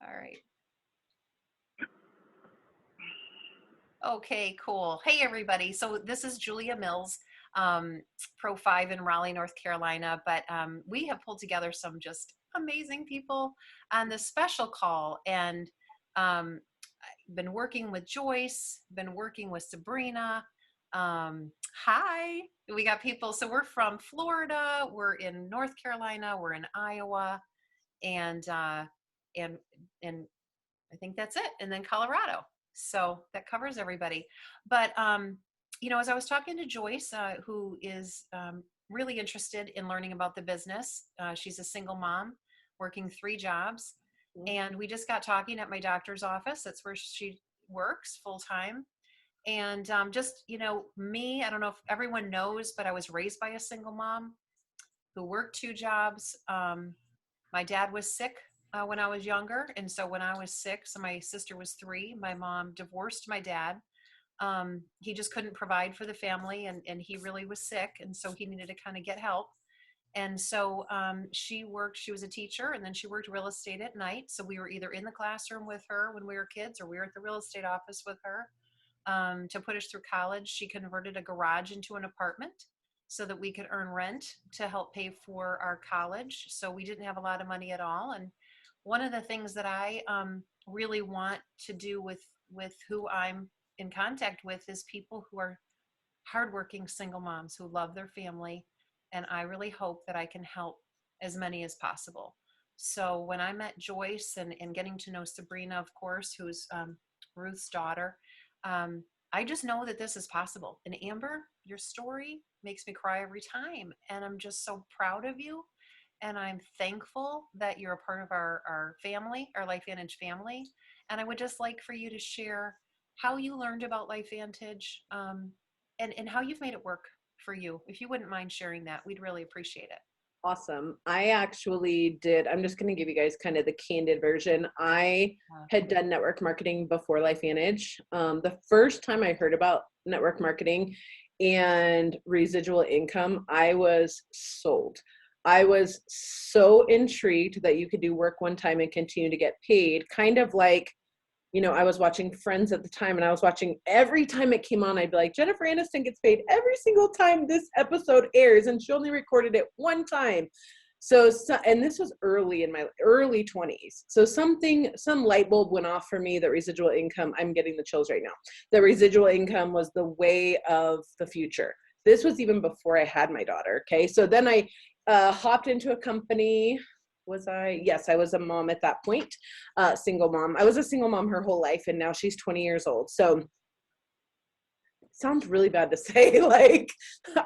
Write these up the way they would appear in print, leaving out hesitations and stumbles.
All right. Okay, cool. Hey, everybody. So this is Julia Mills, Pro 5 in Raleigh, North Carolina. But we have pulled together some just amazing people on this special call. And been working with Joyce, been working with Sabrina. Hi, we got people. So we're from Florida, we're in North Carolina, we're in Iowa, and and I think that's it. And then Colorado. So that covers everybody. But as I was talking to Joyce, who is really interested in learning about the business, she's a single mom working 3 jobs. And we just got talking at my doctor's office. That's where she works full time. And me, I don't know if everyone knows, but I was raised by a single mom who worked 2 jobs. My dad was sick when I was younger. And so when I was 6 and my sister was 3, my mom divorced my dad. He just couldn't provide for the family, and he really was sick. And so he needed to kind of get help. And so she was a teacher, and then she worked real estate at night. So we were either in the classroom with her when we were kids, or we were at the real estate office with her to put us through college. She converted a garage into an apartment so that we could earn rent to help pay for our college. So we didn't have a lot of money at all. And one of the things that I really want to do with who I'm in contact with is people who are hardworking single moms who love their family. And I really hope that I can help as many as possible. So when I met Joyce and getting to know Sabrina, of course, who's Ruth's daughter, I just know that this is possible. And Amber, your story makes me cry every time. And I'm just so proud of you. And I'm thankful that you're a part of our family, our LifeVantage family. And I would just like for you to share how you learned about LifeVantage and how you've made it work for you. If you wouldn't mind sharing that, we'd really appreciate it. Awesome. I actually did. I'm just going to give you guys kind of the candid version. I had done network marketing before LifeVantage. The first time I heard about network marketing and residual income, I was sold. I was so intrigued that you could do work one time and continue to get paid, kind of like, I was watching Friends at the time, and I was watching every time it came on, I'd be like, Jennifer Aniston gets paid every single time this episode airs, and she only recorded it one time. So and this was early in my early 20s. So some light bulb went off for me that residual income, I'm getting the chills right now. The residual income was the way of the future. This was even before I had my daughter. Okay. So then I hopped into a company. Was I? Yes, I was a mom at that point, single mom. I was a single mom her whole life, and now she's 20 years old. So it sounds really bad to say, like,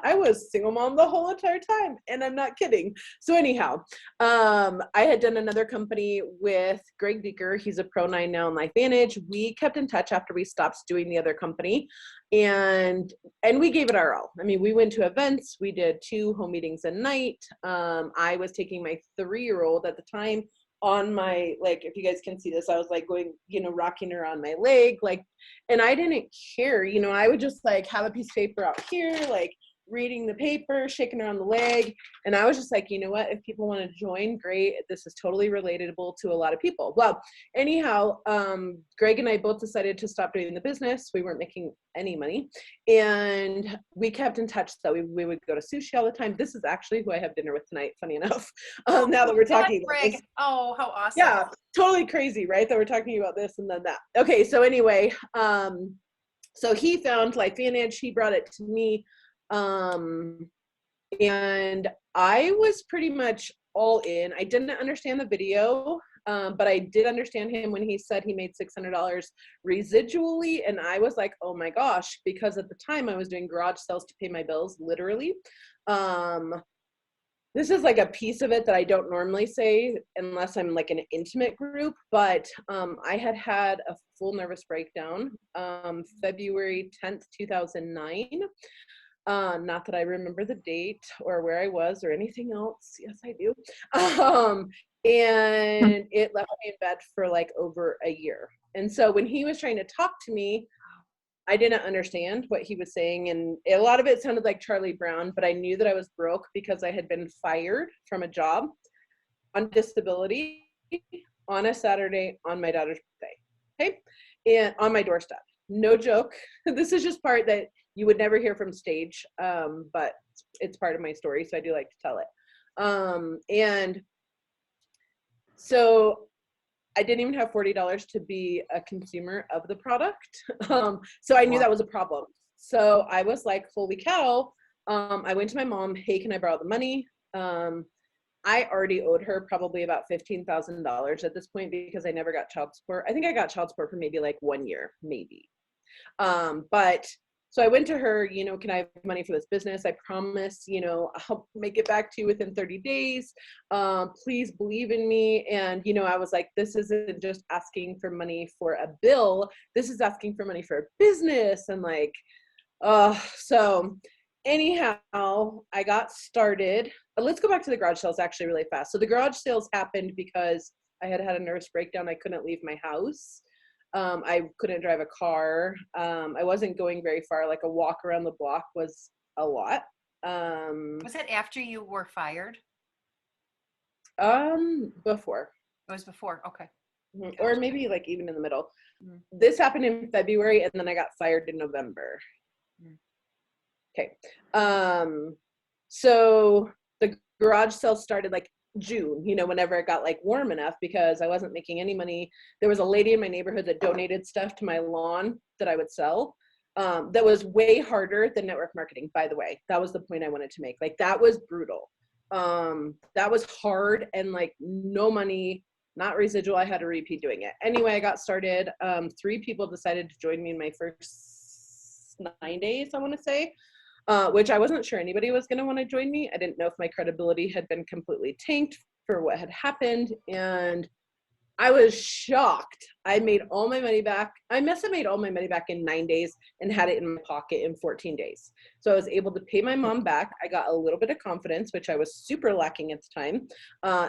I was single mom the whole entire time, and I'm not kidding. So anyhow, I had done another company with Greg Beaker. He's a Pro 9 now in LifeVantage. We kept in touch after we stopped doing the other company, and we gave it our all. I mean, we went to events. We did 2 home meetings a night. I was taking my 3-year-old at the time on my, like, if you guys can see this, I was like going, rocking her on my leg, like, and I didn't care, I would just like have a piece of paper out here, like reading the paper, shaking her on the leg. And I was just like, you know what, if people want to join, great. This is totally relatable to a lot of people. Well, anyhow, Greg and I both decided to stop doing the business. We weren't making any money. And we kept in touch that we would go to sushi all the time. This is actually who I have dinner with tonight, funny enough. Now that we're talking about Greg. this. Oh, how awesome. Yeah, totally crazy, right? That we're talking about this and then that. Okay, so anyway, so he found LifeVantage, he brought it to me. And I was pretty much all in. I didn't understand the video, but I did understand him when he said he made $600 residually. And I was like, oh my gosh, because at the time I was doing garage sales to pay my bills, literally. This is like a piece of it that I don't normally say unless I'm like in an intimate group, but I had a full nervous breakdown February 10th, 2009. Not that I remember the date or where I was or anything else. Yes, I do. And it left me in bed for like over a year. And so when he was trying to talk to me, I didn't understand what he was saying. And a lot of it sounded like Charlie Brown, but I knew that I was broke because I had been fired from a job on disability on a Saturday on my daughter's birthday. Okay. And on my doorstep. No joke. This is just part that you would never hear from stage. But it's part of my story. So I do like to tell it. And so I didn't even have $40 to be a consumer of the product. So I knew that was a problem. So I was like, holy cow. I went to my mom, hey, can I borrow the money? I already owed her probably about $15,000 at this point because I never got child support. I think I got child support for maybe like 1 year, maybe. But so I went to her, you know, can I have money for this business? I promise, you know, I'll make it back to you within 30 days. Please believe in me. And, you know, I was like, this isn't just asking for money for a bill. This is asking for money for a business. And like, so anyhow, I got started. Let's go back to the garage sales actually really fast. So the garage sales happened because I had had a nervous breakdown. I couldn't leave my house. I couldn't drive a car. I wasn't going very far. Like a walk around the block was a lot. Was that after you were fired? Before. It was before. Okay. Gotcha. Or maybe like even in the middle. Mm-hmm. This happened in February and then I got fired in November. Mm-hmm. Okay. So the garage sale started like June, you know, whenever it got like warm enough because I wasn't making any money. There was a lady in my neighborhood that donated stuff to my lawn that I would sell. That was way harder than network marketing, by the way. That was the point I wanted to make. Like that was brutal. That was hard and like no money, not residual. I had to repeat doing it. Anyway, I got started. 3 people decided to join me in my first 9 days, I want to say. Which I wasn't sure anybody was going to want to join me. I didn't know if my credibility had been completely tanked for what had happened. And I was shocked. I made all my money back. I must have made all my money back in 9 days and had it in my pocket in 14 days. So I was able to pay my mom back. I got a little bit of confidence, which I was super lacking at the time.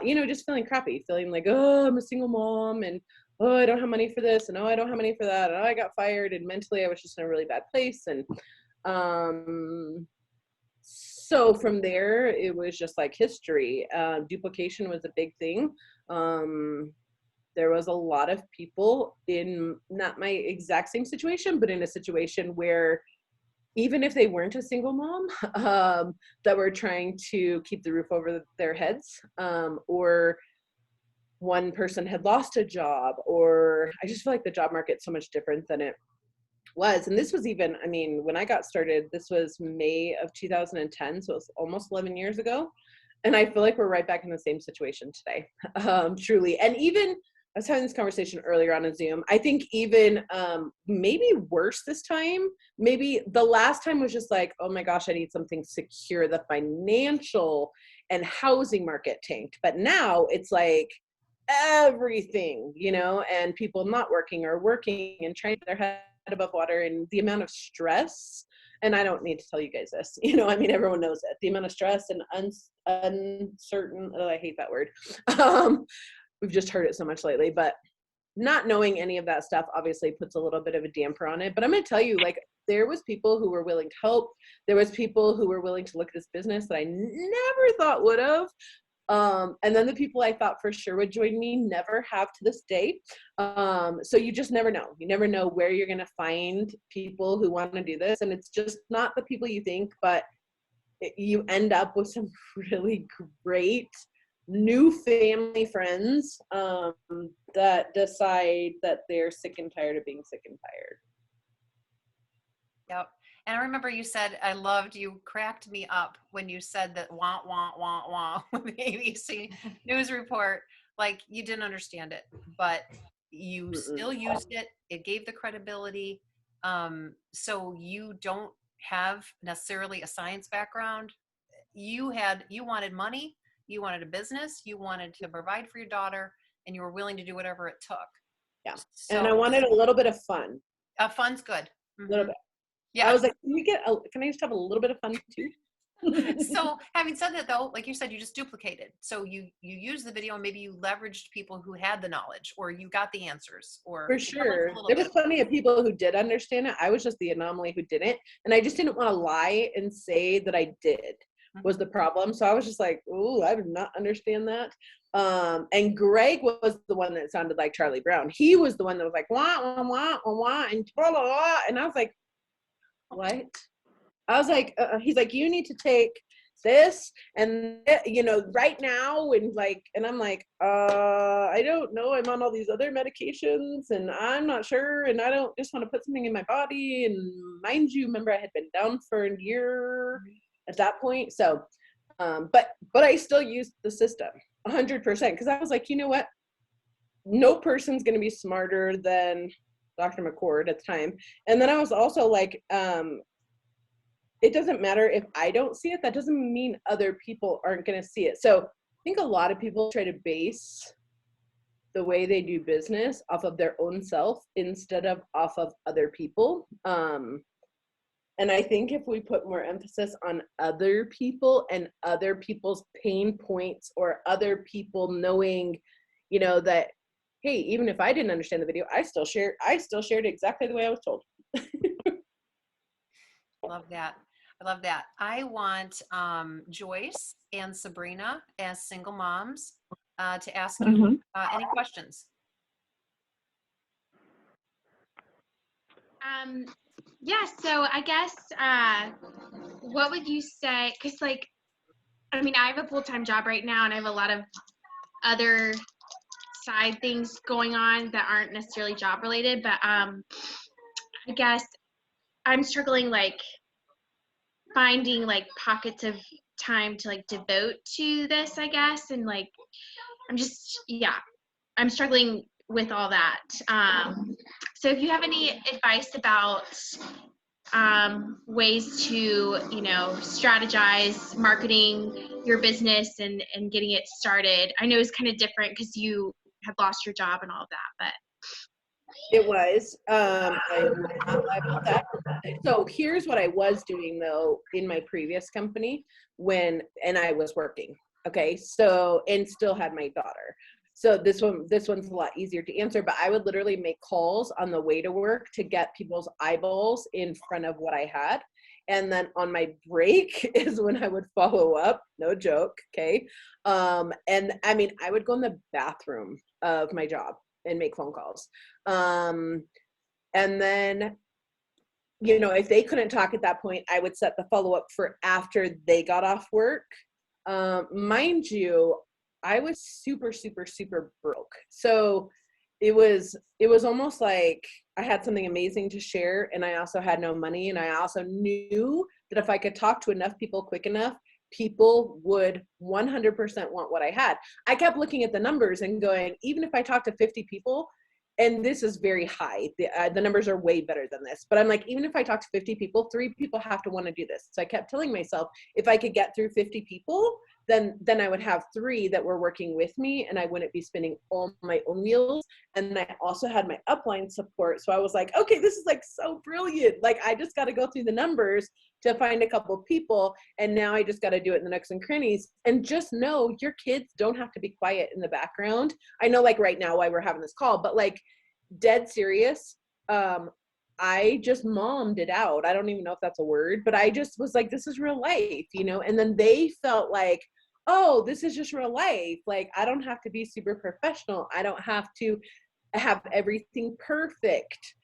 You know, just feeling crappy, feeling like, oh, I'm a single mom and oh, I don't have money for this. And oh, I don't have money for that. And oh, I got fired. And mentally I was just in a really bad place. And so from there it was just like history. Duplication was a big thing. There was a lot of people in not my exact same situation, but in a situation where even if they weren't a single mom, that were trying to keep the roof over their heads, or one person had lost a job, or I just feel like the job market's so much different than it was. And this was even, I mean, when I got started, this was May of 2010. So it was almost 11 years ago. And I feel like we're right back in the same situation today, truly. And even, I was having this conversation earlier on a Zoom. I think even maybe worse this time. Maybe the last time was just like, oh my gosh, I need something secure. The financial and housing market tanked. But now it's like everything, you know, and people not working or working and trying to get their head above water, and the amount of stress. And I don't need to tell you guys this, you know, I mean, everyone knows it. The amount of stress and uncertain, oh, I hate that word. We've just heard it so much lately, but not knowing any of that stuff obviously puts a little bit of a damper on it. But I'm going to tell you, like, there was people who were willing to help. There was people who were willing to look at this business that I never thought would have. And then the people I thought for sure would join me never have to this day. So you just never know. You never know where you're going to find people who want to do this. And it's just not the people you think, but you end up with some really great new family friends that decide that they're sick and tired of being sick and tired. Yep. And I remember you said, I loved, you cracked me up when you said that wah, wah, wah, wah, with the ABC news report, like you didn't understand it, but you still used it. It gave the credibility. So you don't have necessarily a science background. You wanted money, you wanted a business, you wanted to provide for your daughter, and you were willing to do whatever it took. Yeah. So, and I wanted a little bit of fun. Fun's good. Mm-hmm. A little bit. Yeah. I was like, can I just have a little bit of fun too? So having said that though, like you said, you just duplicated. So you used the video and maybe you leveraged people who had the knowledge, or you got the answers, or for sure. There was plenty of people who did understand it. I was just the anomaly who didn't. And I just didn't want to lie and say that I did was the problem. So I was just like, oh, I did not understand that. And Greg was the one that sounded like Charlie Brown. He was the one that was like, wah, wah, wah, wah, wah, and blah, blah, blah. And I was like, what? I was like, he's like, you need to take this and, you know, right now. And like, and I'm like, I don't know. I'm on all these other medications and I'm not sure. And I don't just want to put something in my body. And mind you, remember I had been down for a year at that point. So, but I still used the system 100% because I was like, you know what? No person's going to be smarter than Dr. McCord at the time. And then I was also like, it doesn't matter if I don't see it. That doesn't mean other people aren't going to see it. So I think a lot of people try to base the way they do business off of their own self instead of off of other people. And I think if we put more emphasis on other people and other people's pain points or other people knowing, you know, that, hey, even if I didn't understand the video, I still shared it exactly the way I was told. Love that. I love that. I want Joyce and Sabrina as single moms to ask you any questions. Yeah, so I guess what would you say, because like, I mean, I have a full-time job right now and I have a lot of other side things going on that aren't necessarily job related, but I guess I'm struggling like finding like pockets of time to like devote to this, I guess, and like I'm struggling with all that. So if you have any advice about ways to, you know, strategize marketing your business and getting it started. I know it's kind of different because you have lost your job and all of that, but it was. I will not lie about that. So here's what I was doing though in my previous company and I was working. Okay, so and still had my daughter. So this one's a lot easier to answer, but I would literally make calls on the way to work to get people's eyeballs in front of what I had. And then on my break is when I would follow up, no joke, okay? And I mean, I would go in the bathroom of my job and make phone calls. And then, you know, if they couldn't talk at that point, I would set the follow-up for after they got off work. Mind you, I was super, super, super broke. So it was almost like I had something amazing to share and I also had no money. And I also knew that if I could talk to enough people quick enough, people would 100% want what I had. I kept looking at the numbers and going, even if I talk to 50 people, and this is very high, the numbers are way better than this, but I'm like, even if I talk to 50 people, 3 people have to want to do this. So I kept telling myself, if I could get through 50 people, then I would have 3 that were working with me and I wouldn't be spending all my own meals. And I also had my upline support. So I was like, okay, this is like so brilliant. Like I just got to go through the numbers to find a couple of people. And now I just got to do it in the nooks and crannies. And just know your kids don't have to be quiet in the background. I know like right now why we're having this call, but like dead serious. I just mommed it out. I don't even know if that's a word, but I just was like, this is real life, you know? And then they felt like, oh, this is just real life. Like, I don't have to be super professional. I don't have to have everything perfect.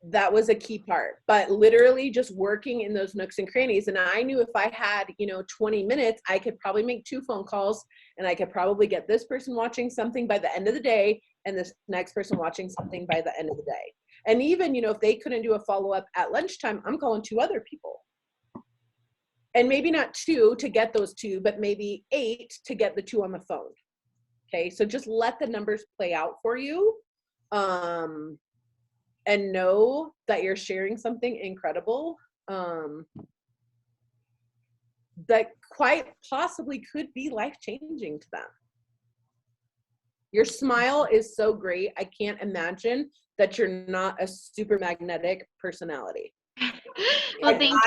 That was a key part, but literally just working in those nooks and crannies. And I knew if I had, 20 minutes, I could probably make 2 phone calls and I could probably get this person watching something by the end of the day and this next person watching something by the end of the day. And even, if they couldn't do a follow-up at lunchtime, I'm calling 2 other people. And maybe not 2 to get those 2, but maybe 8 to get the 2 on the phone. Okay. So just let the numbers play out for you. And know that you're sharing something incredible that quite possibly could be life-changing to them. Your smile is so great. I can't imagine that you're not a super magnetic personality. Well, thank you.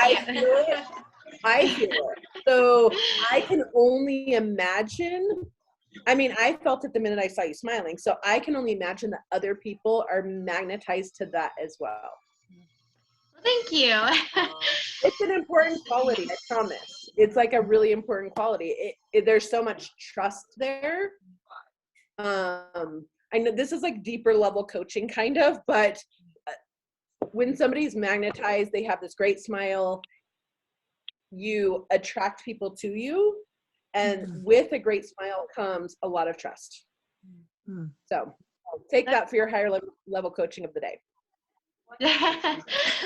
I feel it. So I can only imagine. I mean, I felt it the minute I saw you smiling. So I can only imagine that other people are magnetized to that as well. Thank you. It's an important quality, I promise. it's like a really important quality. There's so much trust there. I know this is like deeper level coaching kind of, but when somebody's magnetized, they have this great smile, you attract people to you, and with a great smile comes a lot of trust. So take that for your higher level coaching of the day.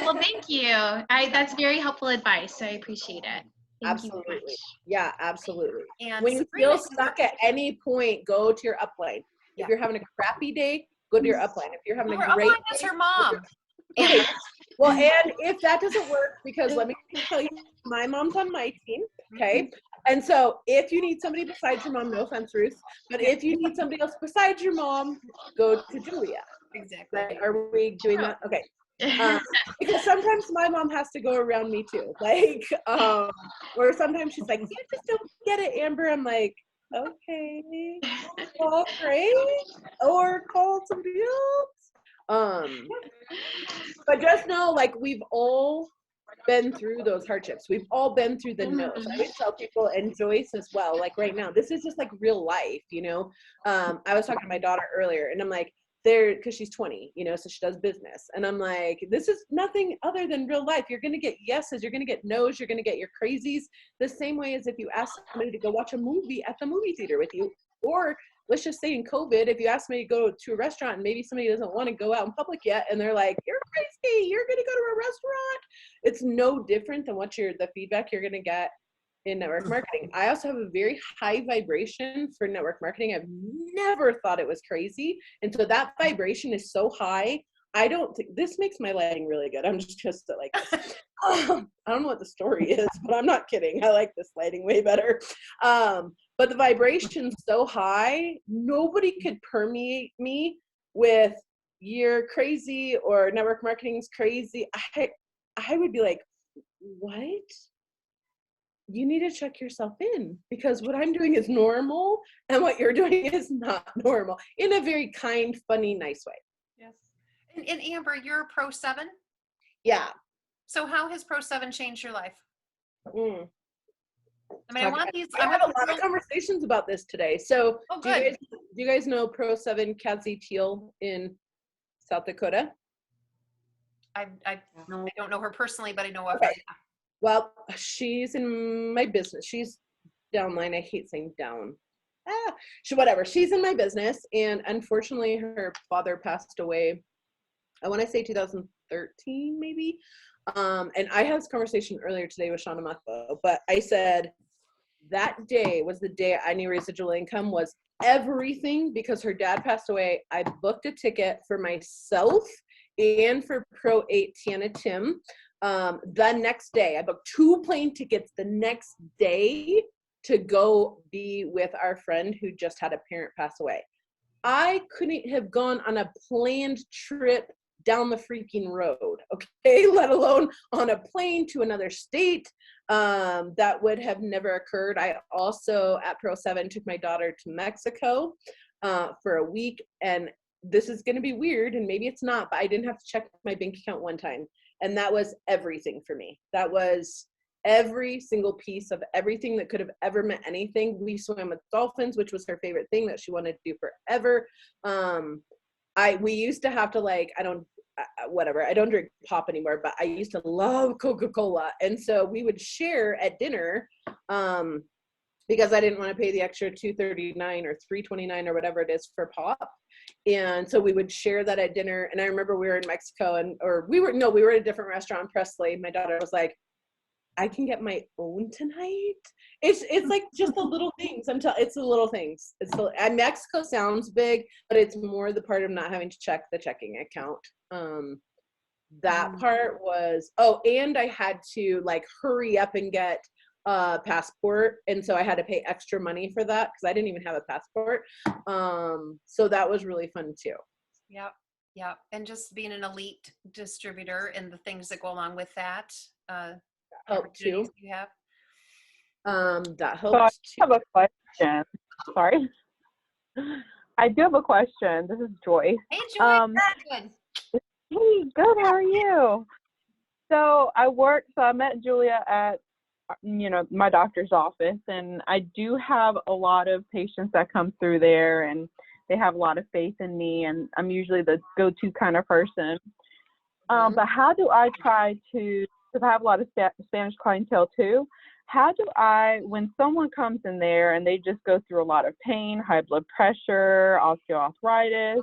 Well, thank you. That's very helpful advice, so I appreciate it. Thank you Absolutely. much. Yeah, absolutely. And When you Sabrina, feel stuck at any point, go to your upline. If you're having a crappy day, go to your upline. If you're having her a great upline is day, her mom. okay. Well, and if that doesn't work, because let me tell you, my mom's on my team, okay? And so if you need somebody besides your mom, no offense, Ruth, but if you need somebody else besides your mom, go to Julia. Exactly. Right? Are we doing that? Okay. Because sometimes my mom has to go around me too. Like, or sometimes she's like, you just don't get it, Amber. I'm like, okay, well, great. Or call somebody else. But just know, like, we've all been through those hardships. We've all been through the no's. I always tell people, and Joyce as well, like right now, this is just like real life, you know? I was talking to my daughter earlier, and I'm like, because she's 20, you know, so she does business. And I'm like, this is nothing other than real life. You're going to get yeses, you're going to get no's, you're going to get your crazies, the same way as if you ask somebody to go watch a movie at the movie theater with you. Or let's just say in COVID, if you ask me to go to a restaurant and maybe somebody doesn't want to go out in public yet, and they're like, you're crazy, you're going to go to a restaurant. It's no different than the feedback you're going to get in network marketing. I also have a very high vibration for network marketing. I've never thought it was crazy. And so that vibration is so high. I don't think this makes my lighting really good. I'm just like this. I don't know what the story is, but I'm not kidding. I like this lighting way better. But the vibration's so high, nobody could permeate me with you're crazy or network marketing's crazy. I would be like, what? You need to check yourself in, because what I'm doing is normal and what you're doing is not normal, in a very kind, funny, nice way. Yes. And Amber, you're a Pro 7? Yeah. So how has Pro 7 changed your life? I mean, I had a lot of conversations about this today. So do you guys know Pro 7 Kathy Teal in South Dakota? I don't know her personally, but I know of her. Well, she's in my business. She's downline. I hate saying down. Whatever. She's in my business. And unfortunately, her father passed away, I want to say 2013, maybe. And I had this conversation earlier today with Shauna Muthbo, but I said that day was the day I knew residual income was everything, because her dad passed away. I booked a ticket for myself and for Pro 8 Tiana Tim. The next day, I booked 2 plane tickets the next day to go be with our friend who just had a parent pass away. I couldn't have gone on a planned trip down the freaking road, okay, let alone on a plane to another state. That would have never occurred. I also, at Pro 7, took my daughter to Mexico for a week, and this is going to be weird, and maybe it's not, but I didn't have to check my bank account one time. And that was everything for me. That was every single piece of everything that could have ever meant anything. We swam with dolphins, which was her favorite thing that she wanted to do forever. We used to have to, like, I don't drink pop anymore, but I used to love Coca-Cola. And so we would share at dinner, because I didn't want to pay the extra $2.39 or $3.29 or whatever it is for pop. And so we would share that at dinner. And I remember we were in Mexico, we were at a different restaurant in Presley. My daughter was like, I can get my own tonight. It's like just the little things. It's the little things. And Mexico sounds big, but it's more the part of not having to check the checking account. That part was, and I had to like hurry up and get a passport. And so I had to pay extra money for that because I didn't even have a passport. So that was really fun too. Yep. Yep. And just being an elite distributor and the things that go along with that. Helped too. You have? That helps. So I have a question. Sorry. I do have a question. This is Joyce. Hey, Joyce. Good. Hey, good. How are you? So I met Julia at my doctor's office, and I do have a lot of patients that come through there, and they have a lot of faith in me, and I'm usually the go-to kind of person. But how do I try to, because I have a lot of Spanish clientele too, how do I, when someone comes in there and they just go through a lot of pain, high blood pressure, osteoarthritis,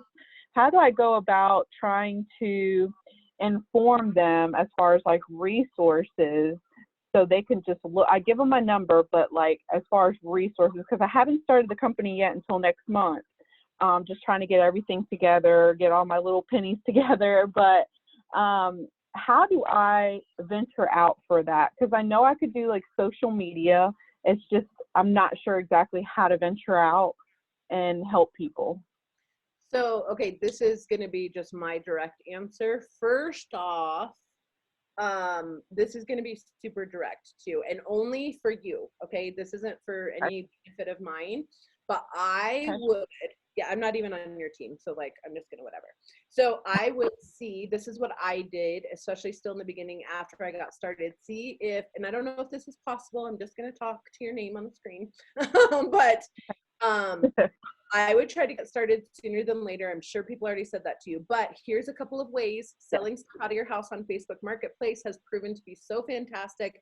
how do I go about trying to inform them as far as like resources, so they can just look? I give them my number, but like as far as resources, because I haven't started the company yet until next month. Just trying to get everything together, get all my little pennies together. But how do I venture out for that? Because I know I could do like social media. It's just, I'm not sure exactly how to venture out and help people. So, okay, this is going to be just my direct answer. First off, this is going to be super direct too, and only for you. Okay. This isn't for any benefit of mine, but I would, yeah, I'm not even on your team. So like, I'm just going to whatever. So I would see, this is what I did, especially still in the beginning after I got started, see if, and I don't know if this is possible. I'm just going to talk to your name on the screen, but, I would try to get started sooner than later. I'm sure people already said that to you, but here's a couple of ways. Selling stuff out of your house on Facebook Marketplace has proven to be so fantastic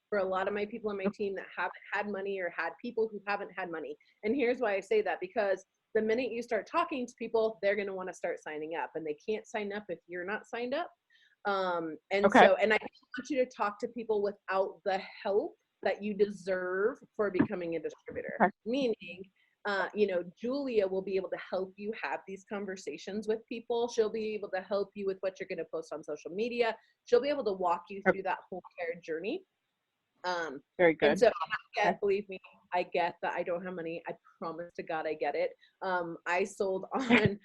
for a lot of my people on my team that haven't had money or had people who haven't had money. And here's why I say that, because the minute you start talking to people, they're going to want to start signing up, and they can't sign up if you're not signed up. And so, and I want you to talk to people without the help that you deserve for becoming a distributor, meaning, Julia will be able to help you have these conversations with people. She'll be able to help you with what you're going to post on social media. She'll be able to walk you through that whole entire journey. Very good. And so believe me, I get that I don't have money. I promise to God, I get it. I sold on,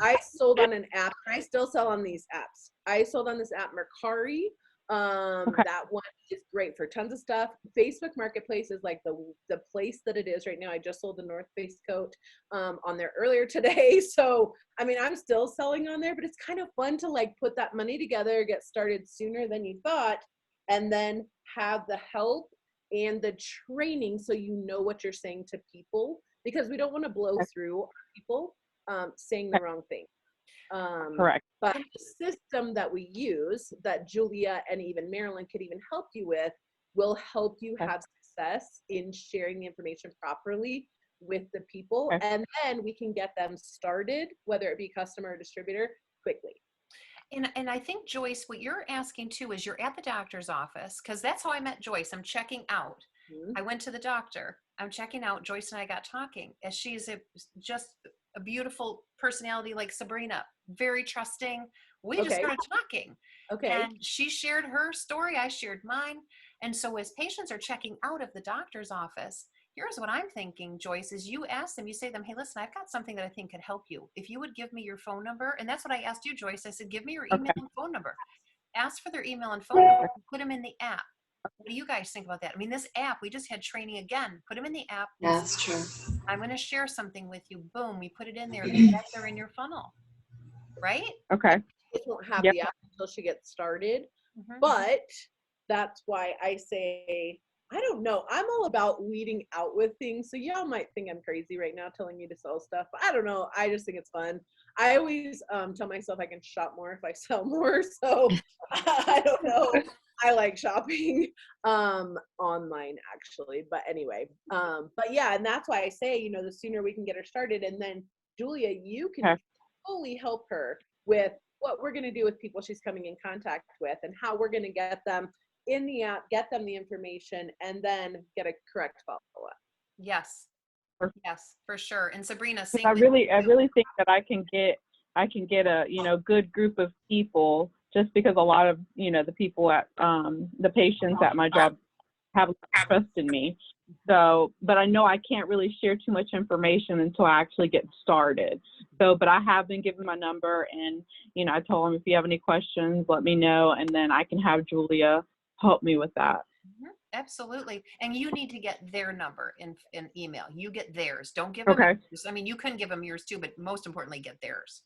I sold on an app, and I still sell on these apps. I sold on this app, Mercari. That one is great for tons of stuff. Facebook Marketplace is like the place that it is right now. I just sold the North Face coat on there earlier today. So, I mean, I'm still selling on there, but it's kind of fun to like put that money together, get started sooner than you thought, and then have the help and the training so you know what you're saying to people, because we don't want to blow through people saying the wrong thing. Correct. But the system that we use, that Julia and even Marilyn could even help you with, will help you have success in sharing the information properly with the people. And then we can get them started, whether it be customer or distributor, quickly. And I think, Joyce, what you're asking too is you're at the doctor's office, because that's how I met Joyce. I'm checking out. I went to the doctor. I'm checking out. Joyce and I got talking, as she's just a beautiful personality like Sabrina, very trusting. We just started talking. And she shared her story. I shared mine. And so as patients are checking out of the doctor's office, here's what I'm thinking, Joyce, is you ask them, you say to them, hey, listen, I've got something that I think could help you. If you would give me your phone number, and that's what I asked you, Joyce. I said, give me your email and phone number. Ask for their email and phone number, put them in the app. What do you guys think about that? I mean, this app, we just had training again. Put them in the app. That's true. I'm going to share something with you. Boom, we put it in there. And they're in your funnel, right? She won't have the app until she gets started. But that's why I say, I don't know. I'm all about weeding out with things. So y'all might think I'm crazy right now telling you to sell stuff, but I don't know. I just think it's fun. I always tell myself I can shop more if I sell more. So I don't know. I like shopping online actually, but anyway, but yeah, and that's why I say, the sooner we can get her started, and then Julia, you can fully help her with what we're going to do with people she's coming in contact with, and how we're going to get them in the app, get them the information, and then get a correct follow-up. Yes, for sure. And Sabrina, I really think that I can get a good group of people, just because a lot of the people at the patients at my job have trust in me. So, but I know I can't really share too much information until I actually get started. So, but I have been given my number, and I told them, if you have any questions, let me know, and then I can have Julia help me with that. Absolutely. And you need to get their number in email. You get theirs. Don't give them yours. I mean, you can give them yours too, but most importantly, get theirs.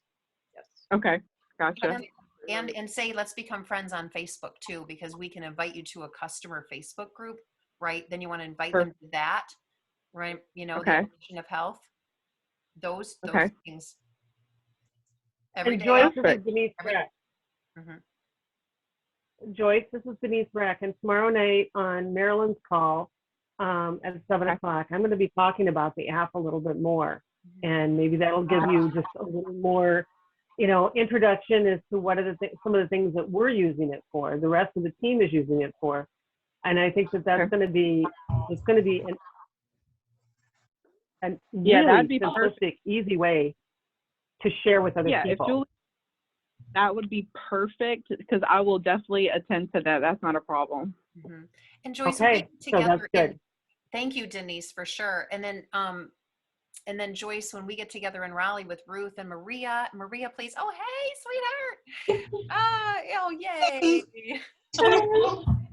Yes. Okay. Gotcha. And say, let's become friends on Facebook too, because we can invite you to a customer Facebook group right? Then you want to invite Sure. them to that, right? You know, the Okay. evolution of health, those Okay. things. Every And day. Joyce, this Perfect. is Denise Every, Brack. Mhm. Joyce, this is Denise Brack. And tomorrow night on Marilyn's call at 7 Okay. o'clock, I'm going to be talking about the app a little bit more. And maybe that'll give you just a little more, introduction as to what are some of the things that we're using it for. The rest of the team is using it for. And I think that that's Okay. going to be, it's going to be a Yeah, that'd really be perfect. simplistic, easy way to share with other Yeah, if people. Julie, that would be perfect because I will definitely attend to that. That's not a problem. Mhm. And Joyce, we Okay, get so that's together. good. Thank you, Denise, for sure. And then Joyce, when we get together in Raleigh with Ruth and Maria, please. Oh, hey, sweetheart. Oh, yay.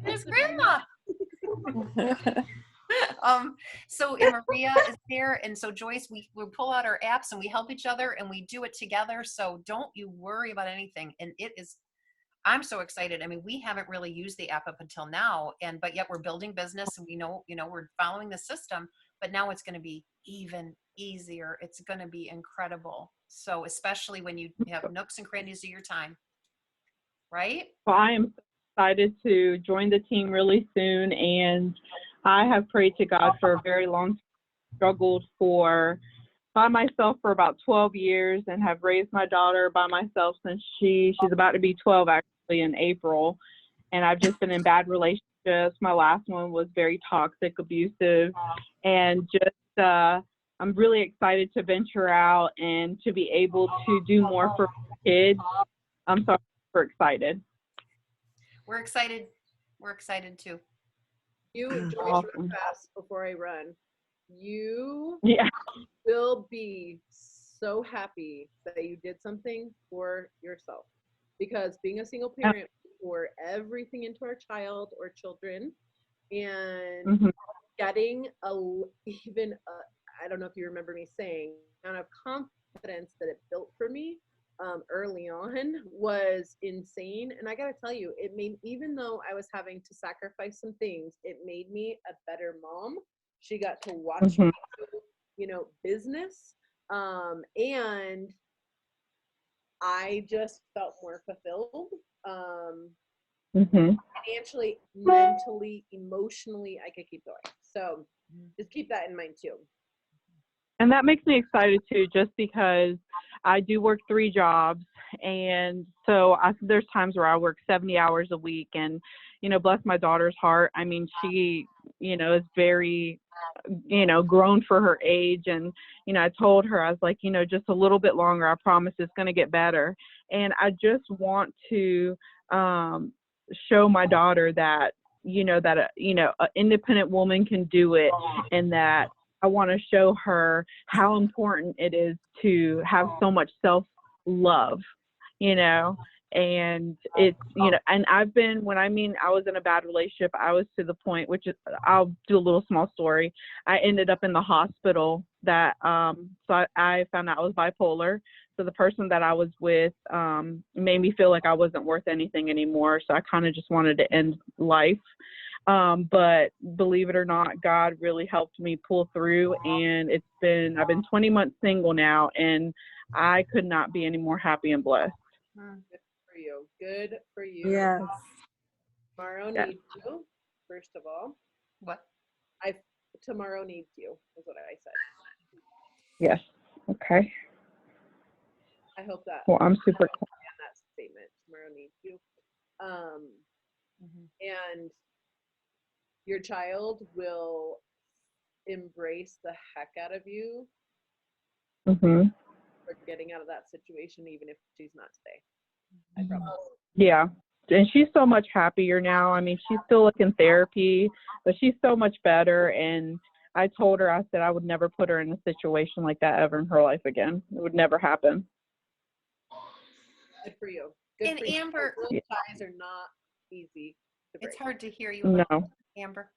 There's Grandma. So and Maria is there, and so Joyce, we pull out our apps and we help each other and we do it together. So don't you worry about anything. And I'm so excited. I mean, we haven't really used the app up until now, but yet we're building business and we know, we're following the system, but now it's going to be even easier. It's going to be incredible. So especially when you have nooks and crannies of your time, right? So I am excited to join the team really soon, and I have prayed to God for a very long time, struggled by myself for about 12 years and have raised my daughter by myself since she's about to be 12 actually in April. And I've just been in bad relationships. My last one was very toxic, abusive, and just I'm really excited to venture out and to be able to do more for kids. I'm so super excited. We're excited. We're excited too. Joyce, Awesome. real fast before I run. You Yeah. will be so happy that you did something for yourself, because being a single parent, we pour everything into our child or children, and Mhm. getting I don't know if you remember me saying, the amount of confidence that it built for me early on was insane. And I gotta tell you, it made, even though I was having to sacrifice some things, it made me a better mom. She got to watch Mhm. me do, business, and I just felt more fulfilled, Mhm. financially, mentally, emotionally. I could keep going. So just keep that in mind too. And that makes me excited too, just because I do work 3 jobs. And so there's times where I work 70 hours a week, and, bless my daughter's heart. I mean, she, is very, grown for her age. And, I told her, I was like, just a little bit longer, I promise it's going to get better. And I just want to show my daughter that, an independent woman can do it, and that I want to show her how important it is to have so much self-love, and it's, and I've been, I was in a bad relationship, I was to the point, which is, I'll do a little small story. I ended up in the hospital so I found out I was bipolar. So the person that I was with made me feel like I wasn't worth anything anymore. So I kind of just wanted to end life. But believe it or not, God really helped me pull through, and I've been 20 months single now, and I could not be any more happy and blessed. Good for you. Good for you. Yes. Tomorrow Yes. needs you, first of all. What? Tomorrow needs you, is what I said. Yes. Okay. I hope that Well, I'm super excited. that statement. Tomorrow needs you. Mhm. And your child will embrace the heck out of you Mhm. for getting out of that situation, even if she's not today. I promise. Yeah. And she's so much happier now. I mean, she's still like in therapy, but she's so much better. And I told her, I said I would never put her in a situation like that ever in her life again. It would never happen. Good for you. Good And for you. Amber, Those ties are not easy to break. it's hard to hear you a little, No. Amber.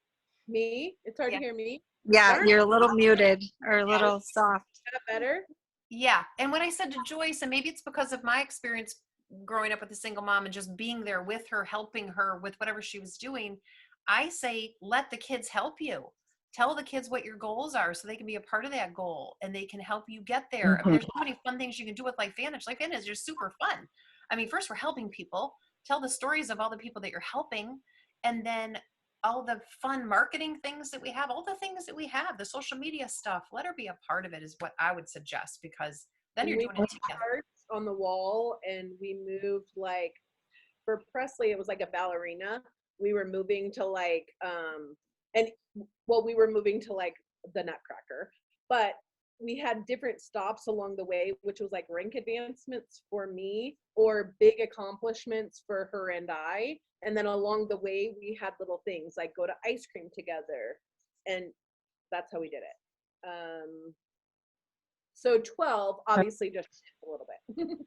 Me? It's hard Yeah. to hear me. Yeah, Darn you're a it. little muted or a little soft. Is that better? Yeah. And when I said to Joyce, and maybe it's because of my experience growing up with a single mom and just being there with her, helping her with whatever she was doing, I say, let the kids help you. Tell the kids what your goals are so they can be a part of that goal and they can help you get there. I mean, there's so many fun things you can do with LifeVantage. LifeVantage is just super fun. I mean, first we're helping people. Tell the stories of all the people that you're helping, and then all the fun marketing things that we have, all the things that we have, the social media stuff. Let her be a part of it is what I would suggest, because then you're doing it together. Hearts on the wall, and we moved, like, for Presley, it was like a ballerina. We were moving to like, we were moving to like the Nutcracker, but we had different stops along the way, which was like rank advancements for me or big accomplishments for her and I. And then along the way, we had little things like go to ice cream together. And that's how we did it. So 12, obviously just a little bit.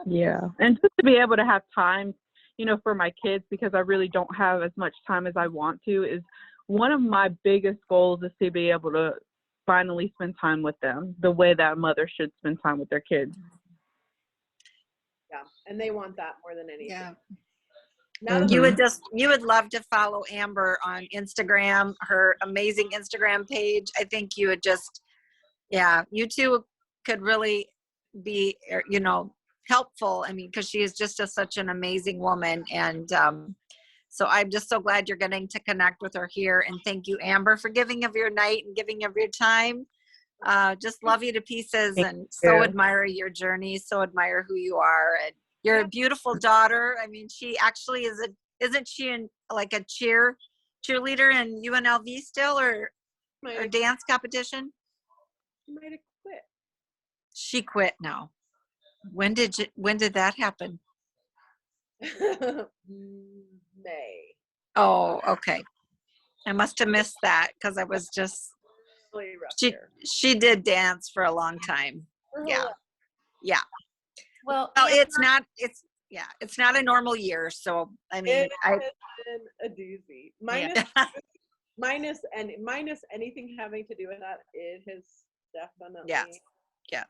Yeah. And just to be able to have time, you know, for my kids, because I really don't have as much time as I want to, is one of my biggest goals, is to be able to finally spend time with them the way that a mother should spend time with their kids. Yeah. And they want that more than anything. Yeah. Not You would love to follow Amber on Instagram, her amazing Instagram page. I think you would just, you two could really be, you know, helpful. I mean, because she is just such an amazing woman. And so I'm just so glad you're getting to connect with her here. And thank you, Amber, for giving of your night and giving of your time. Just love you to pieces, and so admire your journey, so admire who you are. And you're a beautiful daughter. I mean, she actually isn't she in like a cheerleader in UNLV still, or dance competition? She might have quit. She quit now. When did that happen? May. Oh, okay. I must have missed that because I was just, Really rough she did dance for a long time. Yeah. Well, it's not a normal year. So, I mean, it has been a doozy. Minus anything having to do with that, it has definitely. Yes.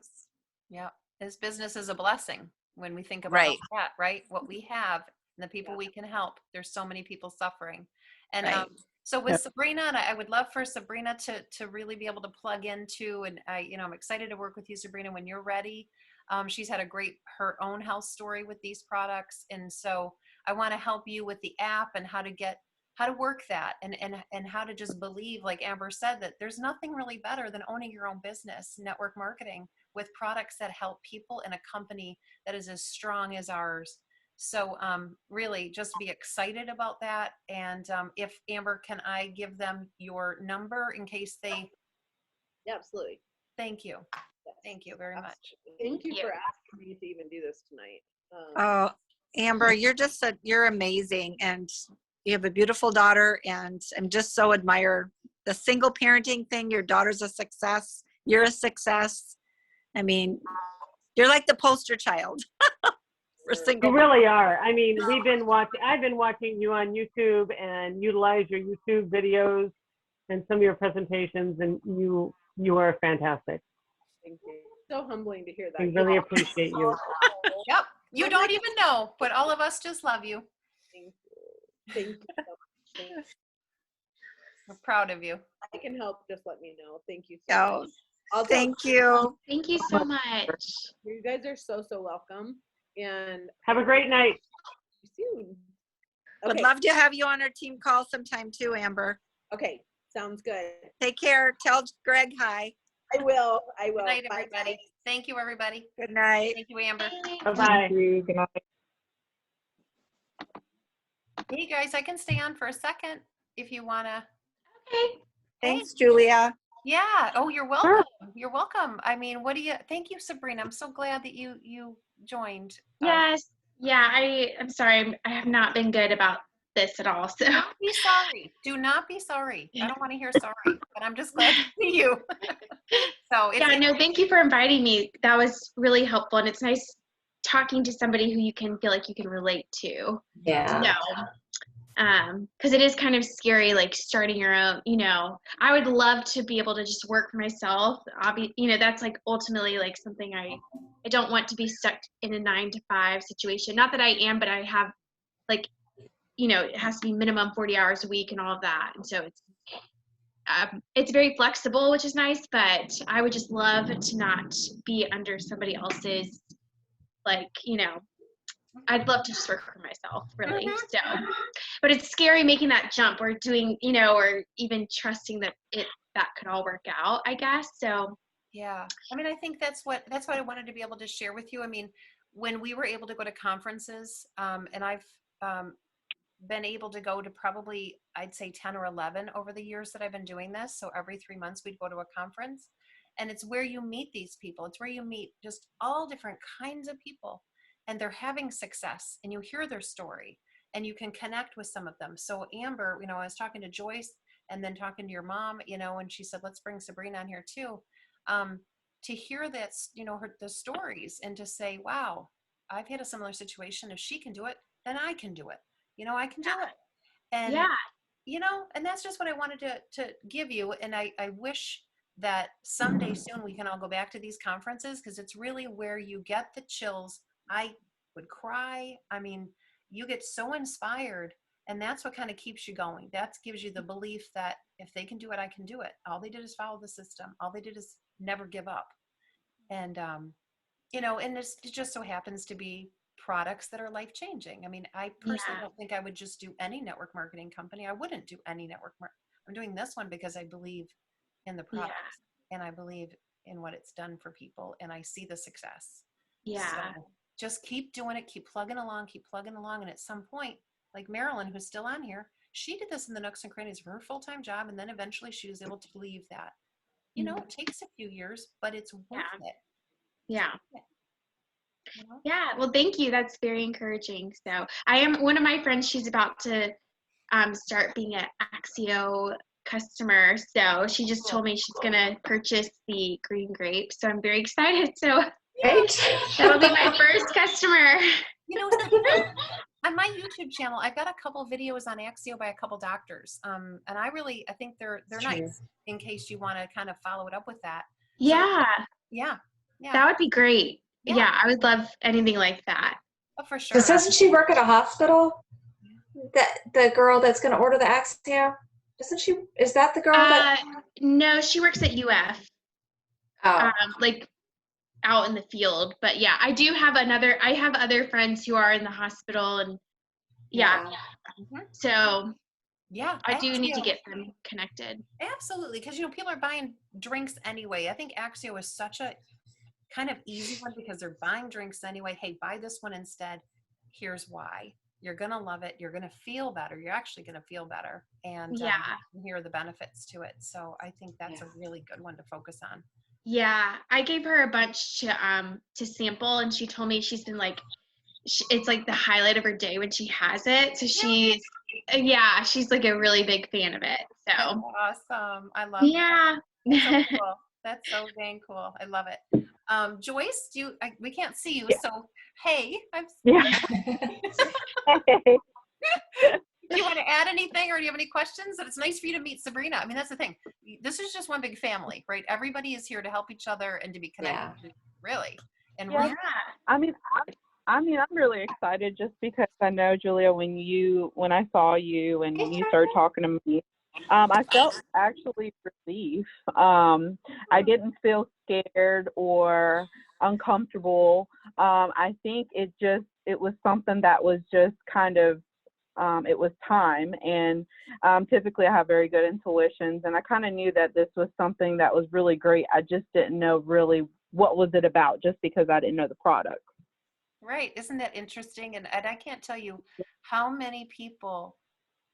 Yeah. This business is a blessing when we think about that, right? What we have and the people we can help. There's so many people suffering. And so with Sabrina, and I would love for Sabrina to really be able to plug into, and I'm excited to work with you, Sabrina, when you're ready. She's had her own health story with these products. And so I want to help you with the app and how to work that and how to just believe, like Amber said, that there's nothing really better than owning your own business, network marketing with products that help people in a company that is as strong as ours. So really just be excited about that. And if Amber, can I give them your number in case they? Yeah, absolutely. Thank you. Thank you very much. Thank you for asking me to even do this tonight. Oh, Amber, you're amazing. And you have a beautiful daughter, and I'm just so admire the single parenting thing. Your daughter's a success. You're a success. I mean, you're like the poster child for single. You really are. I mean, I've been watching you on YouTube and utilize your YouTube videos and some of your presentations, and you are fantastic. Thank you. So humbling to hear that. I really appreciate you. Yep. You don't even know, but all of us just love you. Thank you. Thank you so much. We're proud of you. I can help. Just let me know. Thank you so much. Thank you. Thank you so much. You guys are so welcome. And have a great night. See you soon. Would love to have you on our team call sometime too, Amber. Okay, sounds good. Take care. Tell Greg hi. I will. Good night, everybody. Bye. Thank you, everybody. Good night. Thank you, Amber. Bye-bye. Good night. Hey, guys, I can stay on for a second if you want to. Okay. Thanks, Julia. Yeah. Oh, you're welcome. Sure. You're welcome. I mean, thank you, Sabrina. I'm so glad that you joined. Yes. Yeah, I'm sorry. I have not been good about this at all. So don't be sorry. Do not be sorry. I don't want to hear sorry, but I'm just glad to see you. Thank you for inviting me. That was really helpful, and it's nice talking to somebody who you can feel like you can relate to. Yeah. Because it is kind of scary, like starting your own. I would love to be able to just work for myself. That's like ultimately like something I don't want to be stuck in a 9-to-5 situation. Not that I am, but I have like you know, it has to be minimum 40 hours a week and all of that. And so it's very flexible, which is nice, but I would just love to not be under somebody else's, like, you know, I'd love to just work for myself, really. So, but it's scary making that jump or doing, you know, or even trusting that that could all work out, I guess. So, yeah, I mean, I think that's what I wanted to be able to share with you. I mean, when we were able to go to conferences, and I've been able to go to probably, I'd say 10 or 11 over the years that I've been doing this. So every 3 months we'd go to a conference, and it's where you meet these people. It's where you meet just all different kinds of people, and they're having success, and you hear their story and you can connect with some of them. So Amber, you know, I was talking to Joyce and then talking to your mom, you know, and she said, let's bring Sabrina on here too. To hear that, you know, the stories, and to say, wow, I've had a similar situation. If she can do it, then I can do it. You know, I can do it. And, yeah, you know, and that's just what I wanted to give you. And I wish that someday soon we can all go back to these conferences, because it's really where you get the chills. I would cry. I mean, you get so inspired, and that's what kind of keeps you going. That gives you the belief that if they can do it, I can do it. All they did is follow the system. All they did is never give up. And, you know, and it just so happens to be products that are life-changing. I mean, I personally don't think I would just do any network marketing company. I wouldn't do any I'm doing this one because I believe in the products, and I believe in what it's done for people, and I see the success. yeah, So just keep doing it, keep plugging along. And at some point, like Marilyn, who's still on here, she did this in the nooks and crannies of her full-time job, and then eventually she was able to leave that. You know, it takes a few years, but it's worth it. yeah. You know? Yeah, well, thank you. That's very encouraging. So one of my friends, she's about to start being an Axio customer. So she just told me she's going to purchase the green grape. So I'm very excited. So that'll be my first customer. You know, on my YouTube channel, I've got a couple videos on Axio by a couple doctors. And I think they're nice, in case you want to kind of follow it up with that. Yeah. So, yeah. That would be great. Yeah. Yeah, I would love anything like that. Oh, for sure. Doesn't she work at a hospital? The girl that's going to order the Axio? Doesn't she? Is that the girl that? No, she works at UF. Oh. Like out in the field. But yeah, I have other friends who are in the hospital, and so yeah, I do need to get them connected. Absolutely, because, you know, people are buying drinks anyway. I think Axio is such a kind of easy one, because they're buying drinks anyway. Hey, buy this one instead. Here's why. You're going to love it. You're going to feel better. You're actually going to feel better. And here are the benefits to it. So I think that's a really good one to focus on. Yeah, I gave her a bunch to sample, and she told me she's been like, it's like the highlight of her day when she has it. So she's like a really big fan of it. So that's awesome. I love that. That's so cool. That's so dang cool. I love it. Joyce, we can't see you, so hey. Do you want to add anything, or do you have any questions? It's nice for you to meet Sabrina. I mean, that's the thing. This is just one big family, right? Everybody is here to help each other and to be connected, really. And I mean, I'm really excited, just because I know, Julia, when I saw you and you started talking to me, I felt actually relief. I didn't feel scared or uncomfortable. I think it was something that was just kind of, it was time. And typically I have very good intuitions, and I kind of knew that this was something that was really great. I just didn't know really what was it about, just because I didn't know the product. Right. Isn't that interesting? And I can't tell you how many people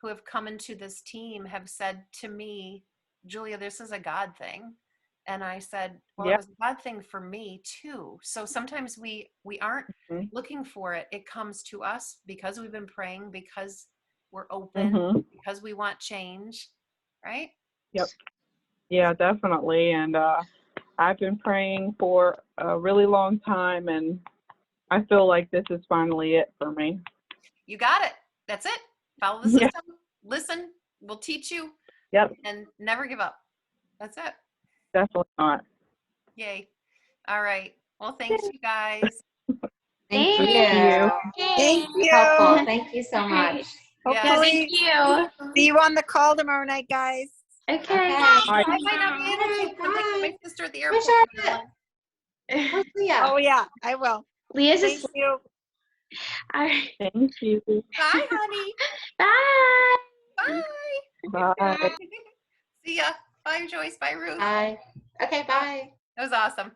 who have come into this team have said to me, Julia, this is a God thing. And I said, well, it was a God thing for me too. So sometimes we aren't looking for it. It comes to us because we've been praying, because we're open, because we want change, right? Yep. Yeah, definitely. And I've been praying for a really long time, and I feel like this is finally it for me. You got it. That's it. Follow the system. Listen. We'll teach you. Yep. And never give up. That's it. Definitely not. Yay. All right. Well, thanks, you guys. Thank you. Thank you. Helpful. Thank you so much. Yeah. Hopefully, Thank you. see you on the call tomorrow night, guys. Okay. I might not be able to. Okay, I'm taking my bye. sister at the Where's airport. Charlotte? Where's Leah? Oh yeah, I will. Leah's Thank asleep. you. All right. Thank you. Bye, honey. Bye. Bye. Bye. See ya. Bye, Joyce. Bye, Ruth. Bye. Okay, bye. That was awesome.